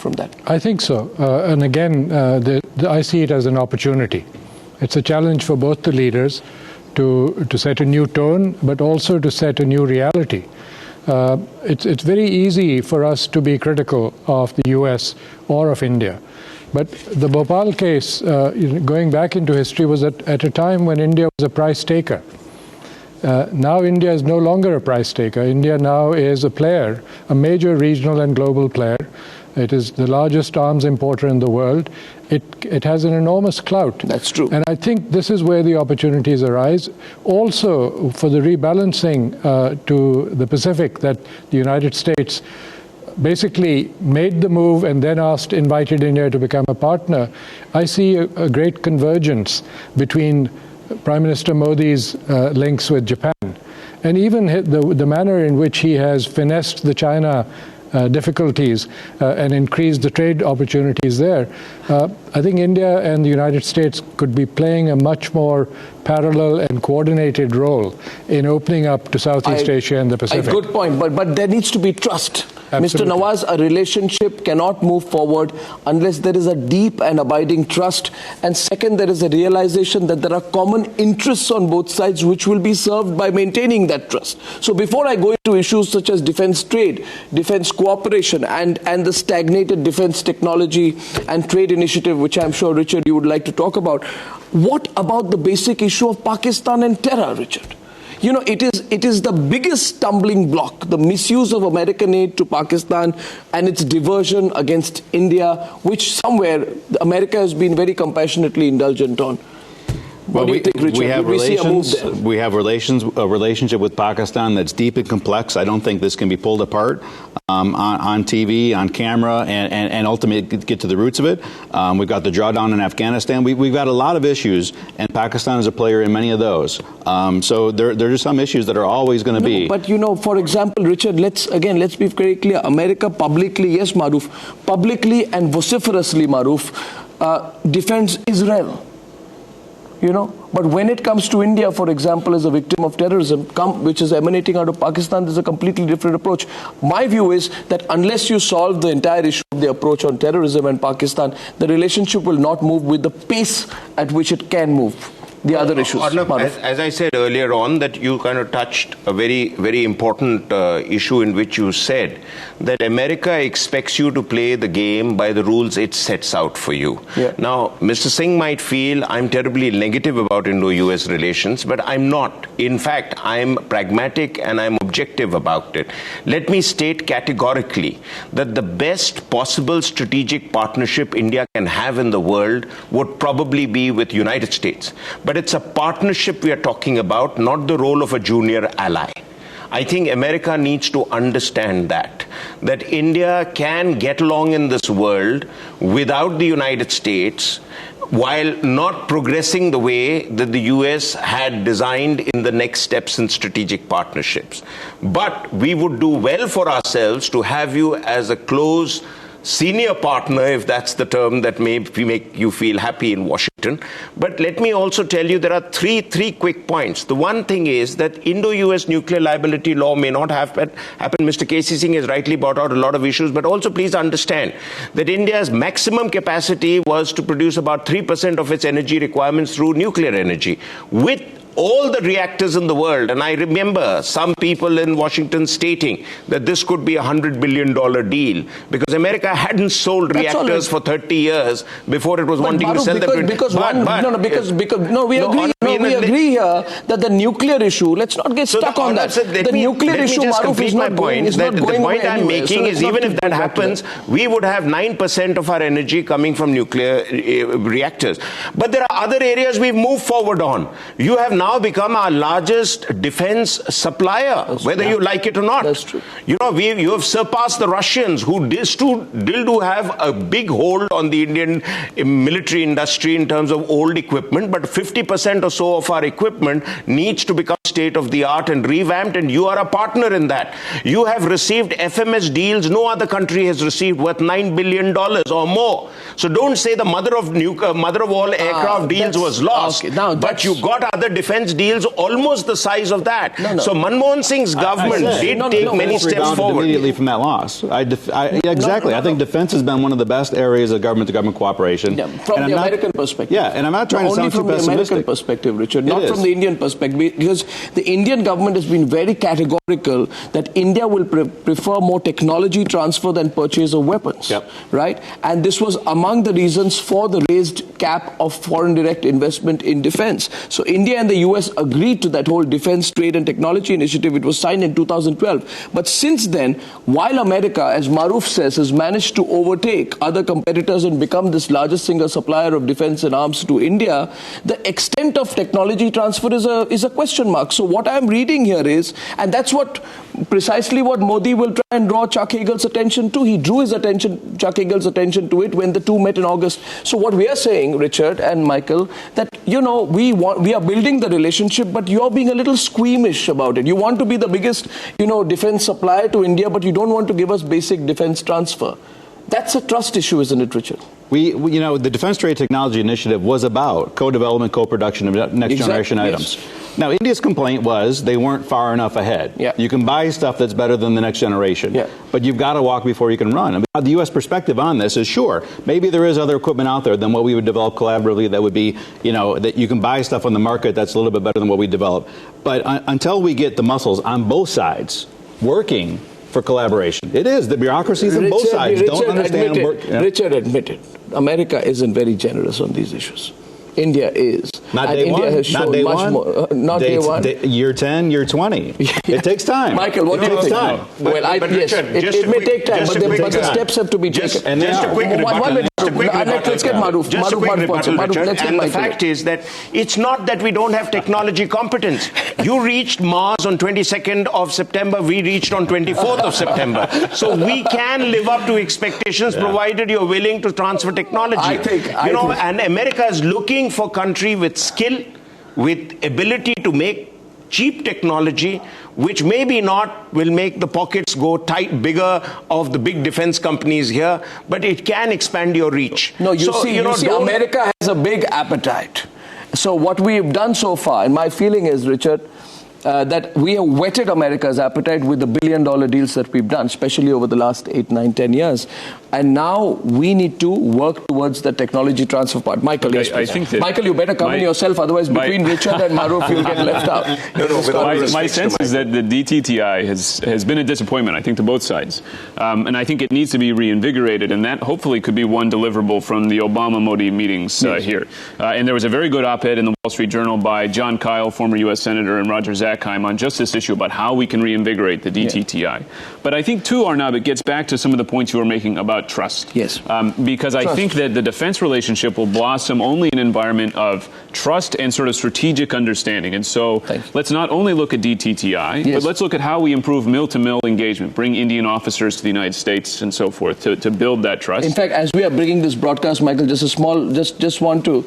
from that? I think so. And again, I see it as an opportunity. It's a challenge for both the leaders to set a new tone, but also to set a new reality. It's very easy for us to be critical of the US or of India. But the Bhopal case, going back into history, was at a time when India was a price taker. Now India is no longer a price taker. India now is a player, a major regional and global player. It is the largest arms importer in the world. It has an enormous clout. That's true. And I think this is where the opportunities arise. Also, for the rebalancing to the Pacific, that the United States basically made the move and then invited India to become a partner. I see a great convergence between Prime Minister Modi's links with Japan, and even the manner in which he has finessed the China difficulties and increased the trade opportunities there. I think India and the United States could be playing a much more parallel and coordinated role in opening up to Southeast Asia and the Pacific. A good point, but there needs to be trust. Absolutely. Mr. Nawaz, a relationship cannot move forward unless there is a deep and abiding trust. And second, there is a realization that there are common interests on both sides which will be served by maintaining that trust. So before I go into issues such as defense trade, defense cooperation, and the stagnated defense technology and trade initiative, which I'm sure, Richard, you would like to talk about, what about the basic issue of Pakistan and terror, Richard? You know, it is the biggest stumbling block, the misuse of American aid to Pakistan and its diversion against India, which somewhere America has been very compassionately indulgent on. What do you think, Richard? We have a relationship with Pakistan that's deep and complex. I don't think this can be pulled apart on TV, on camera, and ultimately get to the roots of it. We've got the drawdown in Afghanistan. We've got a lot of issues, and Pakistan is a player in many of those. So there are some issues that are always going to be. But, you know, for example, Richard, let's be very clear. America publicly, yes, Maroof, publicly and vociferously, Maroof, defends Israel. You know, but when it comes to India, for example, as a victim of terrorism, which is emanating out of Pakistan, there's a completely different approach. My view is that unless you solve the entire issue of the approach on terrorism and Pakistan, the relationship will not move with the pace at which it can move. The other issues. Arnab, as I said earlier on, that you kind of touched a very, very important issue in which you said that America expects you to play the game by the rules it sets out for you. Yeah. Now, Mr. Singh might feel I'm terribly negative about Indo-US relations, but I'm not. In fact, I'm pragmatic and I'm objective about it. Let me state categorically that the best possible strategic partnership India can have in the world would probably be with United States. But it's a partnership we are talking about, not the role of a junior ally. I think America needs to understand that India can get along in this world without the United States while not progressing the way that the US had designed in the next steps in strategic partnerships. But we would do well for ourselves to have you as a close senior partner, if that's the term that may make you feel happy in Washington. But let me also tell you there are three quick points. The one thing is that Indo-US nuclear liability law may not happen. Mr. K.C. Singh has rightly brought out a lot of issues, but also please understand that India's maximum capacity was to produce about 3% of its energy requirements through nuclear energy. With all the reactors in the world, and I remember some people in Washington stating that this could be a $100 billion deal because America hadn't sold reactors for 30 years before it was wanting to sell them. We agree here that the nuclear issue, let's not get stuck on that. The nuclear issue, Maroof, is not going The point I'm making is even if that happens, we would have 9% of our energy coming from nuclear reactors. But there are other areas we've moved forward on. You have now become our largest defense supplier, whether you like it or not. That's true. You know, you have surpassed the Russians, who still do have a big hold on the Indian military industry in terms of old equipment, but 50% or so of our equipment needs to become state-of-the-art and revamped, and you are a partner in that. You have received FMS deals no other country has received, worth $9 billion or more. So don't say the mother of all aircraft deals was lost, but you got other defense defense deals almost the size of that. No. So Manmohan Singh's government did take many steps forward. Immediately from that loss. Exactly. I think defense has been one of the best areas of government-to-government cooperation. Yeah, from the American perspective. Yeah, and I'm not trying to sound too pessimistic. Only from the American perspective, Richard, not from the Indian perspective. Because the Indian government has been very categorical that India will prefer more technology transfer than purchase of weapons. Yep. Right? And this was among the reasons for the raised cap of foreign direct investment in defense. So India and the US agreed to that whole defense, trade and technology initiative. It was signed in 2012. But since then, while America, as Maroof says, has managed to overtake other competitors and become this largest single supplier of defense and arms to India, the extent of technology transfer is a question mark. So what I'm reading here is, and that's precisely what Modi will try and draw Chuck Hagel's attention to. He drew Chuck Hagel's attention to it when the two met in August. So what we are saying, Richard and Michael, that, we are building the relationship, but you're being a little squeamish about it. You want to be the biggest, defense supplier to India, but you don't want to give us basic defense transfer. That's a trust issue, isn't it, Richard? The Defense Trade Technology Initiative was about co-development, co-production of next generation items. Now, India's complaint was they weren't far enough ahead. Yeah. You can buy stuff that's better than the next generation, but you've got to walk before you can run. I mean, the U.S. perspective on this is, sure, maybe there is other equipment out there than what we would develop collaboratively that would be, that you can buy stuff on the market that's a little bit better than what we develop. But until we get the muscles on both sides working for collaboration. It is. The bureaucracies on both sides don't understand. Richard admitted, America isn't very generous on these issues. India is. Not and day India one. Has shown not day much one. More, not day one. Year 10, year 20. It takes time. Michael, what do you think? Time. Yes, it may take time, but the steps have to be taken. Just a quick rebuttal. Let's get Maroof. And the fact is that it's not that we don't have technology competence. You reached Mars on 22nd of September. We reached on 24th of September. So we can live up to expectations provided you're willing to transfer technology. I think. And America is looking for country with skill, with ability to make cheap technology, which maybe not will make the pockets go tight, bigger of the big defense companies here, but it can expand your reach. No, you see, America has a big appetite. So what we've done so far, and my feeling is, Richard, that we have whetted America's appetite with the billion-dollar deals that we've done, especially over the last 8, 9, 10 years. And now we need to work towards the technology transfer part. Michael, yes, I think that Michael, you better come in yourself, otherwise between Richard and Maroof, you'll get left out. My sense is that the DTTI has been a disappointment, I think, to both sides. And I think it needs to be reinvigorated, and that hopefully could be one deliverable from the Obama-Modi meetings here. And there was a very good op-ed in the Wall Street Journal by John Kyle, former U.S. Senator, and Roger Zakheim on just this issue about how we can reinvigorate the DTTI. But I think, too, Arnab, it gets back to some of the points you were making about trust. Yes. Because I think that the defense relationship will blossom only in an environment of trust and sort of strategic understanding. And so let's not only look at DTTI, but let's look at how we improve mill-to-mill engagement, bring Indian officers to the United States and so forth to build that trust. In fact, as we are bringing this broadcast, Michael, just want to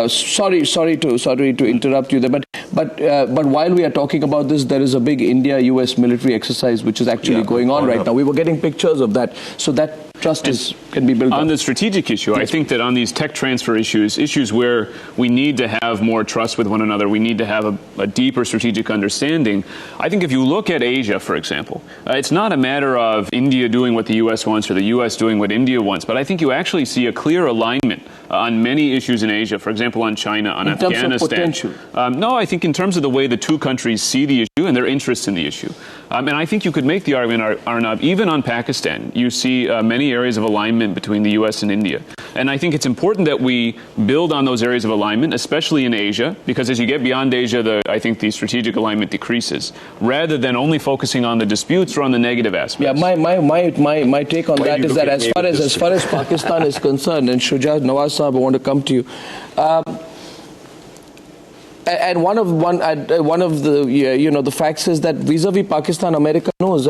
sorry to interrupt you there, but while we are talking about this, there is a big India-US military exercise which is actually going on right now. We were getting pictures of that, so that trust can be built on up. the strategic issue. I think that on these tech transfer issues where we need to have more trust with one another, we need to have a deeper strategic understanding. I think if you look at Asia, for example, it's not a matter of India doing what the U.S. wants or the U.S. doing what India wants, but I think you actually see a clear alignment on many issues in Asia, for example, on China, on Afghanistan. In terms of potential? No, I think in terms of the way the two countries see the issue and their interest in the issue. And I think you could make the argument, Arnab, even on Pakistan, you see many areas of alignment between the U.S. and India. And I think it's important that we build on those areas of alignment, especially in Asia, because as you get beyond Asia, I think the strategic alignment decreases, rather than only focusing on the disputes or on the negative aspects. Yeah, my take on that is that as far as Pakistan is concerned, and Shuja Nawaz Saab, I want to come to you. And one of the the facts is that vis-a-vis Pakistan, America knows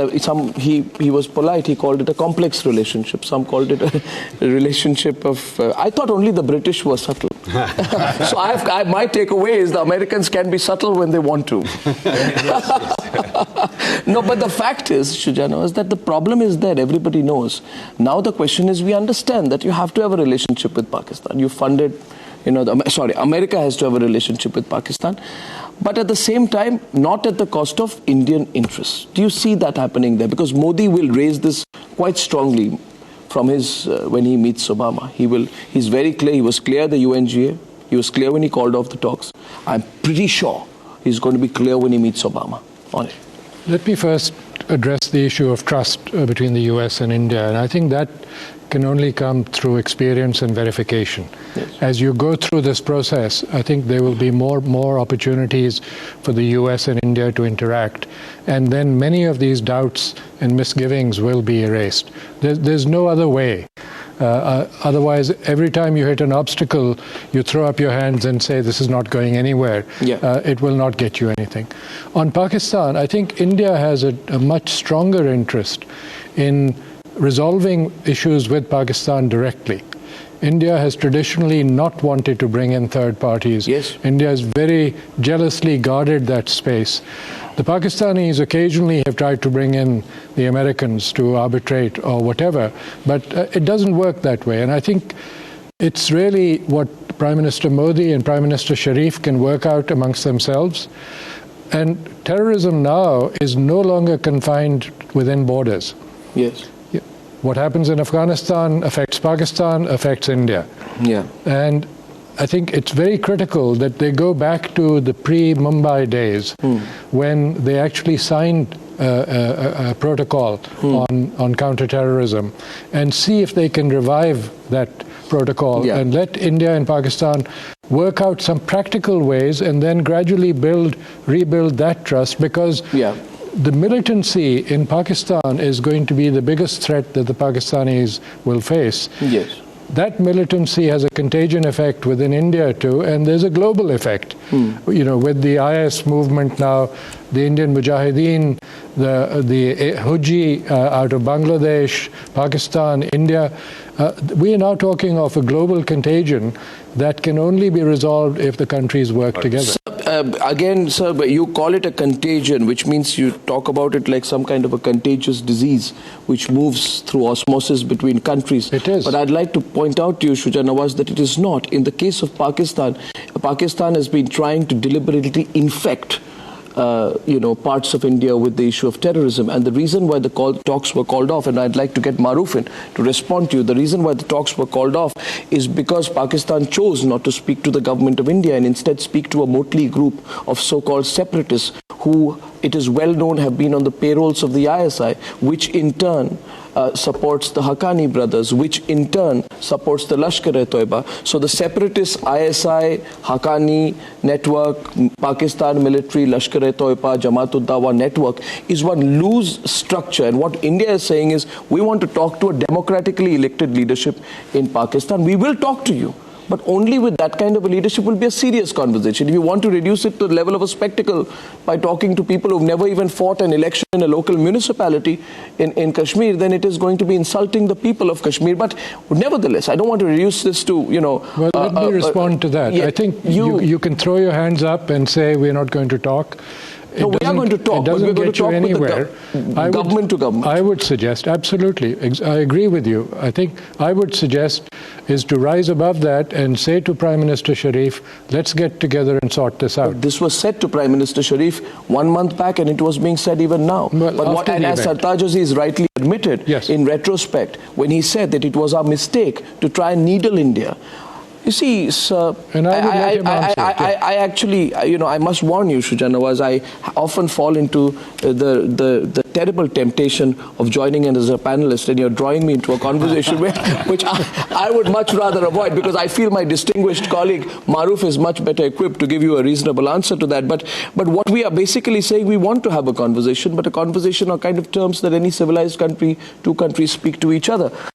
he was polite. He called it a complex relationship. Some called it a relationship of. I thought only the British were subtle. So my takeaway is the Americans can be subtle when they want to. No, but the fact is, Shuja Nawaz, that the problem is there. Everybody knows. Now the question is, we understand that you have to have a relationship with Pakistan. You funded America has to have a relationship with Pakistan, but at the same time, not at the cost of Indian interests. Do you see that happening there? Because Modi will raise this quite strongly from his when he meets Obama. He's very clear. He was clear at the UNGA. He was clear when he called off the talks. I'm pretty sure he's going to be clear when he meets Obama on it. Let me first address the issue of trust between the US and India, and I think that can only come through experience and verification. Yes. As you go through this process, I think there will be more opportunities for the US and India to interact, and then many of these doubts and misgivings will be erased. There's no other way. Otherwise, every time you hit an obstacle, you throw up your hands and say, this is not going anywhere. Yeah. It will not get you anything. On Pakistan, I think India has a much stronger interest in resolving issues with Pakistan directly. India has traditionally not wanted to bring in third parties. Yes. India has very jealously guarded that space. The Pakistanis occasionally have tried to bring in the Americans to arbitrate or whatever, but it doesn't work that way. And I think it's really what Prime Minister Modi and Prime Minister Sharif can work out amongst themselves. And terrorism now is no longer confined within borders. Yes. What happens in Afghanistan affects Pakistan, affects India. Yeah. And I think it's very critical that they go back to the pre-Mumbai days when they actually signed a protocol on counter-terrorism and see if they can revive that protocol and let India and Pakistan work out some practical ways and then gradually rebuild that trust, because the militancy in Pakistan is going to be the biggest threat that the Pakistanis will face. Yes. That militancy has a contagion effect within India too, and there's a global effect. You know, with the IS movement now, the Indian Mujahideen, the Huji out of Bangladesh, Pakistan, India, we are now talking of a global contagion that can only be resolved if the countries work together. Again, sir, but you call it a contagion, which means you talk about it like some kind of a contagious disease which moves through osmosis between countries. It is. But I'd like to point out to you, Shuja Nawaz, that it is not. In the case of Pakistan, Pakistan has been trying to deliberately infect parts of India with the issue of terrorism. And the reason why the talks were called off, and I'd like to get Maroof in to respond to you, the reason why the talks were called off is because Pakistan chose not to speak to the government of India and instead speak to a motley group of so-called separatists who, it is well known, have been on the payrolls of the ISI, which in turn supports the Haqqani brothers, which in turn supports the Lashkar-e-Toiba. So the separatist ISI, Haqqani network, Pakistan military, Lashkar-e-Toiba, Jamaat-ud-Dawa network is one loose structure. And what India is saying is, we want to talk to a democratically elected leadership in Pakistan. We will talk to you, but only with that kind of a leadership will be a serious conversation. If you want to reduce it to the level of a spectacle by talking to people who've never even fought an election in a local municipality in Kashmir, then it is going to be insulting the people of Kashmir. But nevertheless, I don't want to reduce this to, Well, let me respond to that. I think you can throw your hands up and say we're not going to talk. No, we are going to talk, but we're going to talk anywhere. With the government to government. I would suggest, absolutely, I agree with you. I think I would suggest is to rise above that and say to Prime Minister Sharif, let's get together and sort this out. This was said to Prime Minister Sharif 1 month back, and it was being said even now. Well, but as Sartaj Aziz rightly admitted, in retrospect, when he said that it was our mistake to try and needle India. You see, sir, and I actually, I must warn you, Shuja Nawaz, I often fall into the terrible temptation of joining in as a panelist, and you're drawing me into a conversation which I would much rather avoid, because I feel my distinguished colleague Maroof is much better equipped to give you a reasonable answer to that. But what we are basically saying, we want to have a conversation, but a conversation on kind of terms that any civilized country, two countries speak to each other.